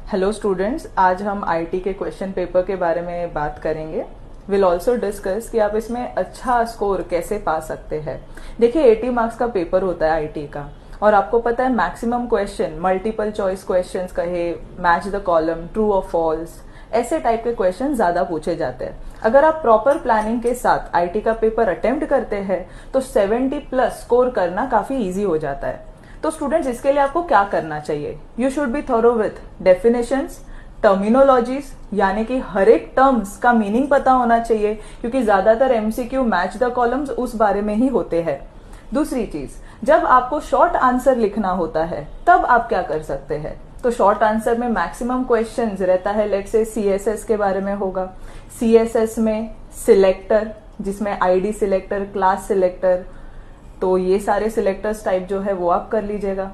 Hello students, आज हम IT के क्वेश्चन पेपर के बारे में बात करेंगे। विल ऑल्सो डिस्कस कि आप इसमें अच्छा स्कोर कैसे पा सकते हैं। देखिए 80 मार्क्स का पेपर होता है आईटी का, और आपको पता है maximum question multiple choice questions कहे, मैच द कॉलम, ट्रू और फॉल्स, ऐसे टाइप के क्वेश्चन ज्यादा पूछे जाते हैं। अगर आप प्रॉपर प्लानिंग के साथ आईटी का पेपर अटेम्प्ट करते हैं तो 70 प्लस स्कोर करना काफी इजी हो जाता है। तो स्टूडेंट्स, इसके लिए आपको क्या करना चाहिए? You should be thorough with definitions, terminologies, यानी कि हर एक टर्म्स का मीनिंग पता होना चाहिए, क्योंकि ज्यादातर एमसीक्यू मैच द कॉलम्स उस बारे में ही होते हैं। दूसरी चीज, जब आपको शॉर्ट आंसर लिखना होता है तब आप क्या कर सकते हैं? तो शॉर्ट आंसर में मैक्सिमम क्वेश्चंस रहता है, लेट्स से सीएसएस के बारे में होगा। सीएसएस में सिलेक्टर, जिसमें आईडी सिलेक्टर, क्लास सिलेक्टर, तो ये सारे सिलेक्टर्स टाइप जो है वो आप कर लीजिएगा।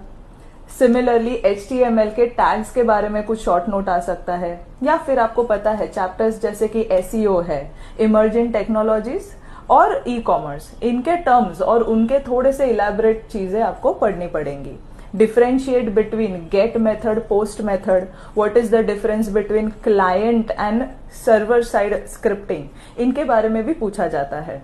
सिमिलरली एचटीएमएल के टैग्स के बारे में कुछ शॉर्ट नोट आ सकता है, या फिर आपको पता है चैप्टर्स जैसे कि एसईओ है, इमर्जिंग टेक्नोलॉजीज और ई कॉमर्स, इनके टर्म्स और उनके थोड़े से इलैबोरेट चीजें आपको पढ़नी पड़ेंगी। Differentiate between get method, post method, what is the difference between client and server side scripting, इनके बारे में भी पूछा जाता है।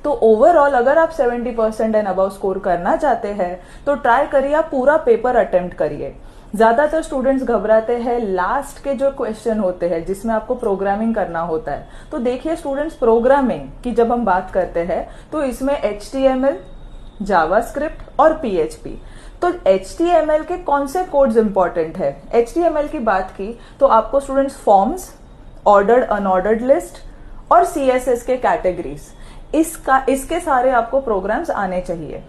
तो ओवरऑल अगर आप 70% एंड अबव स्कोर करना चाहते हैं तो ट्राई करिए, आप पूरा पेपर अटेम्प्ट करिए। ज्यादातर स्टूडेंट्स घबराते हैं लास्ट के जो क्वेश्चन होते हैं जिसमें आपको प्रोग्रामिंग करना होता है। तो देखिए स्टूडेंट्स, प्रोग्रामिंग की जब हम बात करते हैं तो इसमें एचटीएमएल, जावास्क्रिप्ट और पीएचपी। तो एचटीएमएल के कौन से कोड्स इंपॉर्टेंट है? एचटीएमएल की बात की तो आपको students forms, ordered unordered list और सीएसएस के कैटेगरीज, इसके सारे आपको प्रोग्राम्स आने चाहिए।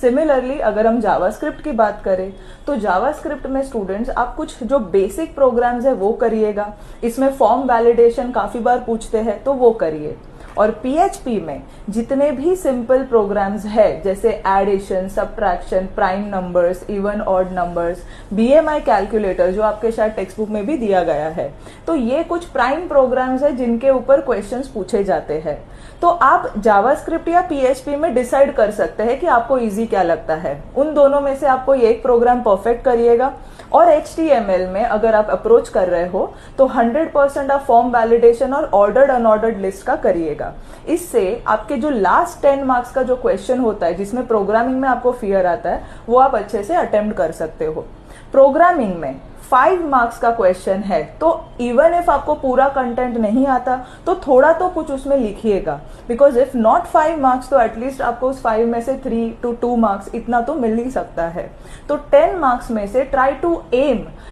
सिमिलरली अगर हम जावास्क्रिप्ट की बात करें तो जावास्क्रिप्ट में स्टूडेंट्स आप कुछ जो बेसिक प्रोग्राम्स है वो करिएगा। इसमें फॉर्म वैलिडेशन काफी बार पूछते हैं तो वो करिए। और पीएचपी में जितने भी सिंपल प्रोग्राम्स है जैसे addition, subtraction, prime numbers, even odd numbers, BMI calculator जो आपके शायद टेक्स्ट बुक में भी दिया गया है, तो ये कुछ प्राइम प्रोग्राम्स है जिनके ऊपर क्वेश्चंस पूछे जाते हैं। तो आप जावास्क्रिप्ट या पीएचपी में डिसाइड कर सकते हैं कि आपको इजी क्या लगता है। उन दोनों में से आपको एक प्रोग्राम परफेक्ट करिएगा। और एचटीएमएल में अगर आप अप्रोच कर रहे हो तो 100% आप फॉर्म वैलिडेशन और ऑर्डर्ड अनऑर्डर्ड लिस्ट का करिएगा। इससे आपके जो लास्ट 10 मार्क्स का जो क्वेश्चन होता है जिसमें प्रोग्रामिंग में आपको फियर आता है वो आप अच्छे से अटेम्प्ट कर सकते हो। प्रोग्रामिंग में 5 मार्क्स का क्वेश्चन है तो इवन इफ आपको पूरा कंटेंट नहीं आता तो थोड़ा तो कुछ उसमें लिखिएगा, बिकॉज इफ नॉट 5 मार्क्स तो एटलीस्ट आपको उस 5 में से 3 to 2 मार्क्स इतना तो मिल ही सकता है। तो 10 मार्क्स में से ट्राई टू एम